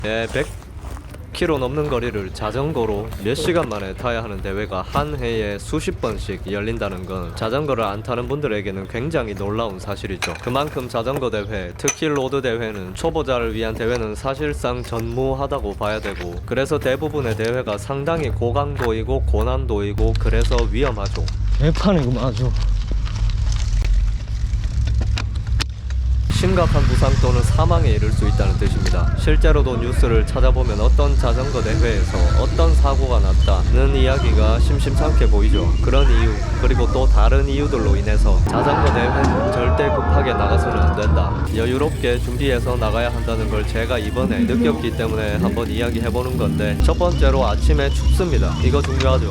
예, 100km 넘는 거리를 자전거로 몇 시간 만에 타야 하는 대회가 한 해에 수십 번씩 열린다는 건 자전거를 안 타는 분들에게는 굉장히 놀라운 사실이죠. 그만큼 자전거 대회, 특히 로드 대회는 초보자를 위한 대회는 사실상 전무하다고 봐야 되고, 그래서 대부분의 대회가 상당히 고강도이고 고난도이고 그래서 위험하죠. 개판이구만 아주. 심각한 부상 또는 사망에 이를 수 있다는 뜻입니다. 실제로도 뉴스를 찾아보면 어떤 자전거 대회에서 어떤 사고가 났다는 이야기가 심심찮게 보이죠. 그런 이유, 그리고 또 다른 이유들로 인해서 자전거 대회는 절대 급하게 나가서는 안 된다, 여유롭게 준비해서 나가야 한다는 걸 제가 이번에 느꼈기 때문에 한번 이야기해보는 건데, 첫 번째로 아침에 춥습니다. 이거 중요하죠.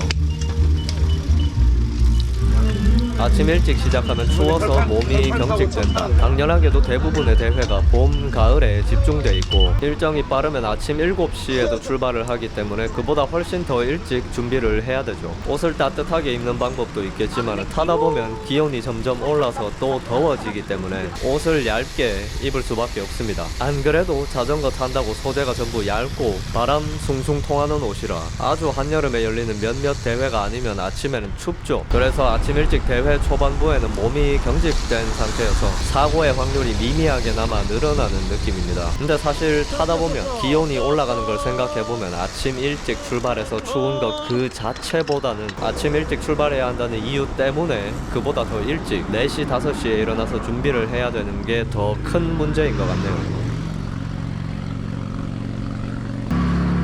아침 일찍 시작하면 추워서 몸이 경직된다. 당연하게도 대부분의 대회가 봄, 가을에 집중돼 있고 일정이 빠르면 아침 7시에도 출발을 하기 때문에 그보다 훨씬 더 일찍 준비를 해야 되죠. 옷을 따뜻하게 입는 방법도 있겠지만 타다 보면 기온이 점점 올라서 또 더워지기 때문에 옷을 얇게 입을 수밖에 없습니다. 안 그래도 자전거 탄다고 소재가 전부 얇고 바람 숭숭 통하는 옷이라 아주 한여름에 열리는 몇몇 대회가 아니면 아침에는 춥죠. 그래서 아침 일찍 대회 초반부에는 몸이 경직된 상태여서 사고의 확률이 미미하게나마 늘어나는 느낌입니다. 근데 사실 타다 보면 기온이 올라가는 걸 생각해보면 아침 일찍 출발해서 추운 것 그 자체보다는 아침 일찍 출발해야 한다는 이유 때문에 그보다 더 일찍 4시, 5시에 일어나서 준비를 해야 되는 게 더 큰 문제인 것 같네요.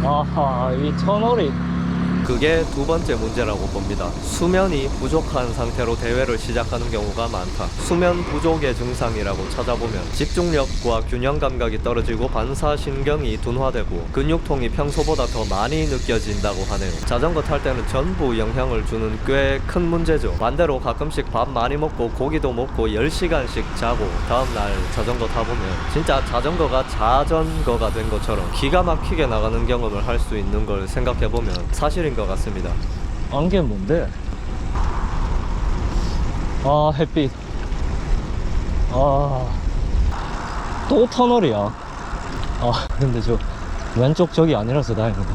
아하, 이 터널이 그게 두 번째 문제라고 봅니다. 수면이 부족한 상태로 대회를 시작하는 경우가 많다. 수면 부족의 증상이라고 찾아보면 집중력과 균형 감각이 떨어지고 반사신경이 둔화되고 근육통이 평소보다 더 많이 느껴진다고 하네요. 자전거 탈 때는 전부 영향을 주는 꽤 큰 문제죠. 반대로 가끔씩 밥 많이 먹고 고기도 먹고 10시간씩 자고 다음날 자전거 타보면 진짜 자전거가 자전거가 된 것처럼 기가 막히게 나가는 경험을 할 수 있는 걸 생각해보면 사실인 것 같습니다. 안개 뭔데? 아, 햇빛. 아, 또 터널이야. 아, 근데 저 왼쪽 저기 아니라서 다행이다.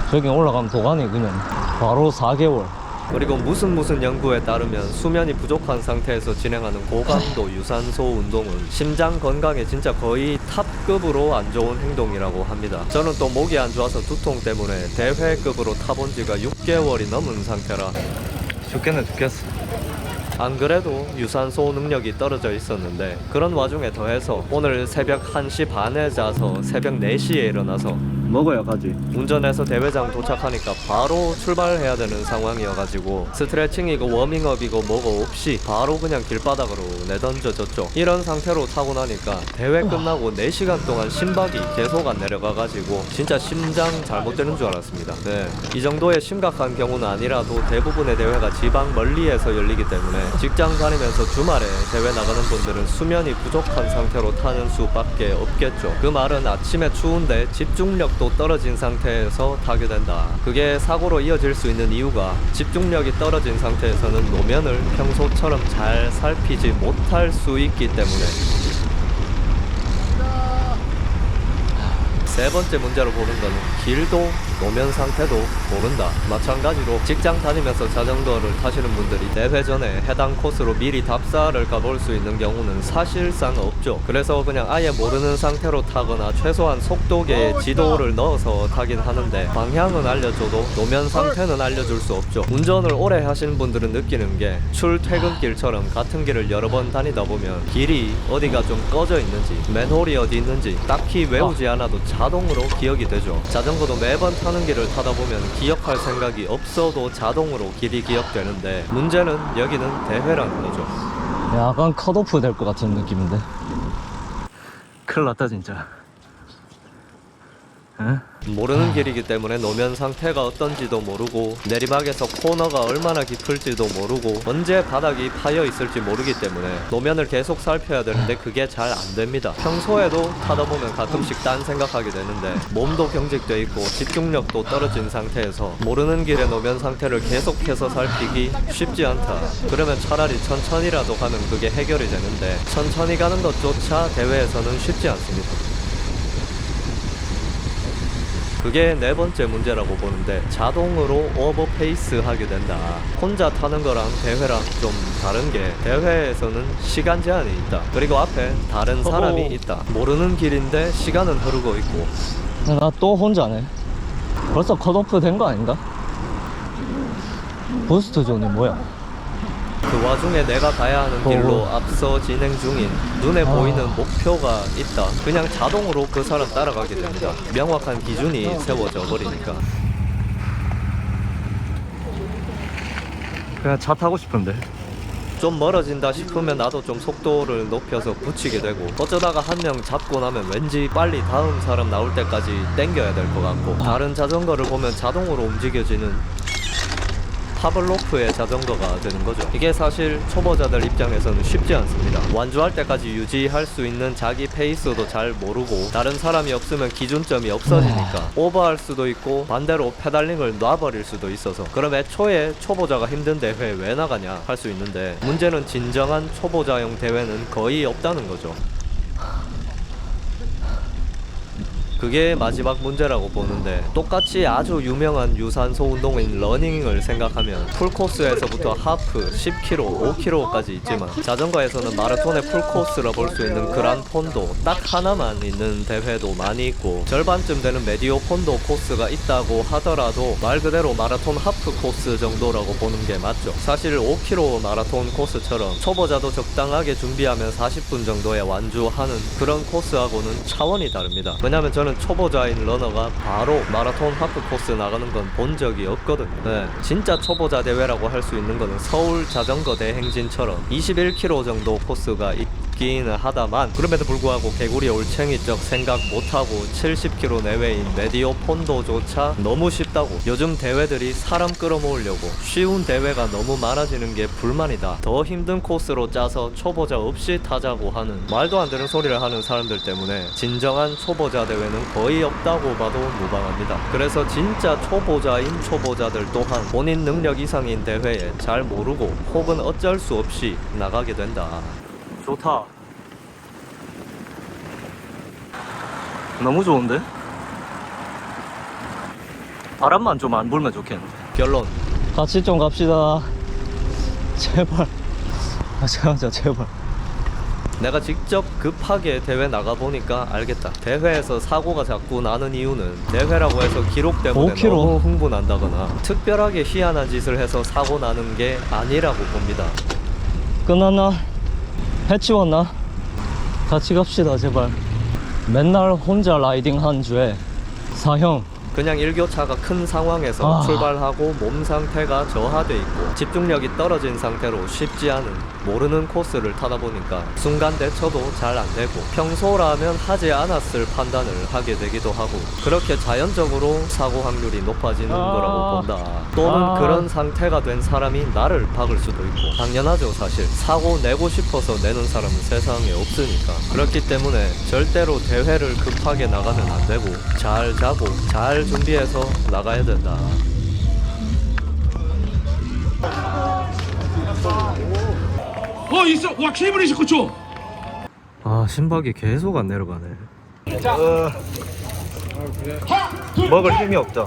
저기 올라가면 도가니 그냥 바로 4개월. 그리고 무슨 연구에 따르면 수면이 부족한 상태에서 진행하는 고강도 유산소 운동은 심장 건강에 진짜 거의 탑급으로 안 좋은 행동이라고 합니다. 저는 또 목이 안 좋아서 두통 때문에 대회급으로 타본 지가 6개월이 넘은 상태라 죽겠어. 안 그래도 유산소 능력이 떨어져 있었는데 그런 와중에 더해서 오늘 새벽 1시 반에 자서 새벽 4시에 일어나서 먹어야 가지. 운전해서 대회장 도착하니까 바로 출발해야 되는 상황이어가지고 스트레칭이고 워밍업이고 뭐고 없이 바로 그냥 길바닥으로 내던져졌죠. 이런 상태로 타고 나니까 대회 끝나고 4시간 동안 심박이 계속 안 내려가가지고 진짜 심장 잘못되는 줄 알았습니다. 네, 이 정도의 심각한 경우는 아니라도 대부분의 대회가 지방 멀리에서 열리기 때문에 직장 다니면서 주말에 대회 나가는 분들은 수면이 부족한 상태로 타는 수밖에 없겠죠. 그 말은 아침에 추운데 집중력도 떨어진 상태에서 타게 된다. 그게 사고로 이어질 수 있는 이유가 집중력이 떨어진 상태에서는 노면을 평소처럼 잘 살피지 못할 수 있기 때문에. 세 번째 문제로 보는 거는 길도 노면 상태도 모른다. 마찬가지로 직장 다니면서 자전거를 타시는 분들이 대회 전에 해당 코스로 미리 답사를 가볼 수 있는 경우는 사실상 없죠. 그래서 그냥 아예 모르는 상태로 타거나 최소한 속도계에 지도를 넣어서 타긴 하는데 방향은 알려줘도 노면 상태는 알려줄 수 없죠. 운전을 오래 하시는 분들은 느끼는 게 출퇴근길처럼 같은 길을 여러 번 다니다 보면 길이 어디가 좀 꺼져 있는지 맨홀이 어디 있는지 딱히 외우지 않아도 자동으로 기억이 되죠. 자전거도 매번 타는 길을 타다 보면 기억할 생각이 없어도 자동으로 길이 기억되는데 문제는 여기는 대회라는 거죠. 약간 컷오프 될 것 같은 느낌인데. 큰일 났다 진짜. 모르는 길이기 때문에 노면 상태가 어떤지도 모르고 내리막에서 코너가 얼마나 깊을지도 모르고 언제 바닥이 파여 있을지 모르기 때문에 노면을 계속 살펴야 되는데 그게 잘 안 됩니다. 평소에도 타다 보면 가끔씩 딴 생각하게 되는데 몸도 경직돼 있고 집중력도 떨어진 상태에서 모르는 길의 노면 상태를 계속해서 살피기 쉽지 않다. 그러면 차라리 천천히라도 가면 그게 해결이 되는데 천천히 가는 것조차 대회에서는 쉽지 않습니다. 그게 네 번째 문제라고 보는데, 자동으로 오버페이스 하게 된다. 혼자 타는 거랑 대회랑 좀 다른 게, 대회에서는 시간 제한이 있다. 그리고 앞에 다른 사람이 있다. 모르는 길인데 시간은 흐르고 있고. 나 또 혼자네. 벌써 컷오프 된 거 아닌가? 부스트 존이 뭐야? 그 와중에 내가 가야 하는 길로 앞서 진행 중인 눈에 보이는 목표가 있다. 그냥 자동으로 그 사람 따라가게 됩니다. 명확한 기준이 세워져 버리니까. 그냥 차 타고 싶은데. 좀 멀어진다 싶으면 나도 좀 속도를 높여서 붙이게 되고, 어쩌다가 한 명 잡고 나면 왠지 빨리 다음 사람 나올 때까지 당겨야 될 것 같고, 다른 자전거를 보면 자동으로 움직여지는 파블로프의 자전거가 되는 거죠. 이게 사실 초보자들 입장에서는 쉽지 않습니다. 완주할 때까지 유지할 수 있는 자기 페이스도 잘 모르고, 다른 사람이 없으면 기준점이 없어지니까 오버할 수도 있고, 반대로 페달링을 놔버릴 수도 있어서, 그럼 애초에 초보자가 힘든 대회 왜 나가냐 할 수 있는데, 문제는 진정한 초보자용 대회는 거의 없다는 거죠. 그게 마지막 문제라고 보는데, 똑같이 아주 유명한 유산소 운동인 러닝을 생각하면 풀코스에서부터 하프, 10km, 5km까지 있지만, 자전거에서는 마라톤의 풀코스라 볼 수 있는 그란 폰도 딱 하나만 있는 대회도 많이 있고, 절반쯤 되는 메디오 폰도 코스가 있다고 하더라도 말 그대로 마라톤 하프 코스 정도라고 보는 게 맞죠. 사실 5km 마라톤 코스처럼 초보자도 적당하게 준비하면 40분 정도에 완주하는 그런 코스하고는 차원이 다릅니다. 왜냐면 저는 초보자인 러너가 바로 마라톤 하프 코스 나가는 건 본 적이 없거든요. 네, 진짜 초보자 대회라고 할 수 있는 거는 서울 자전거 대행진처럼 21km 정도 코스가 있기는 하다만, 그럼에도 불구하고 개구리 올챙이적 생각 못하고 70km 내외인 메디오 폰도조차 너무 쉽다고, 요즘 대회들이 사람 끌어모으려고 쉬운 대회가 너무 많아지는 게 불만이다, 더 힘든 코스로 짜서 초보자 없이 타자고 하는 말도 안 되는 소리를 하는 사람들 때문에 진정한 초보자 대회는 거의 없다고 봐도 무방합니다. 그래서 진짜 초보자인 초보자들 또한 본인 능력 이상인 대회에 잘 모르고 혹은 어쩔 수 없이 나가게 된다. 좋다. 너무 좋은데? 바람만 좀 안 불면 좋겠는데. 결론, 같이 좀 갑시다. 제발. 제발. 내가 직접 급하게 대회 나가보니까 알겠다. 대회에서 사고가 자꾸 나는 이유는 대회라고 해서 기록 때문에 5km. 너무 흥분한다거나 특별하게 희한한 짓을 해서 사고 나는 게 아니라고 봅니다. 끝났나? 해치웠나? 같이 갑시다 제발. 맨날 혼자 라이딩 한 주에 사형. 그냥 일교차가 큰 상황에서 출발하고 몸 상태가 저하돼 있고 집중력이 떨어진 상태로 쉽지 않은 모르는 코스를 타다 보니까 순간 대처도 잘 안 되고, 평소라면 하지 않았을 판단을 하게 되기도 하고, 그렇게 자연적으로 사고 확률이 높아지는 거라고 본다. 또는 그런 상태가 된 사람이 나를 박을 수도 있고, 당연하죠. 사실 사고 내고 싶어서 내는 사람은 세상에 없으니까. 그렇기 때문에 절대로 대회를 급하게 나가면 안 되고, 잘 자고 잘 준비해서 나가야 된다. 있어. 와, 케이블이 있었죠? 아, 심박이 계속 안 내려가네. 먹을 힘이 없다.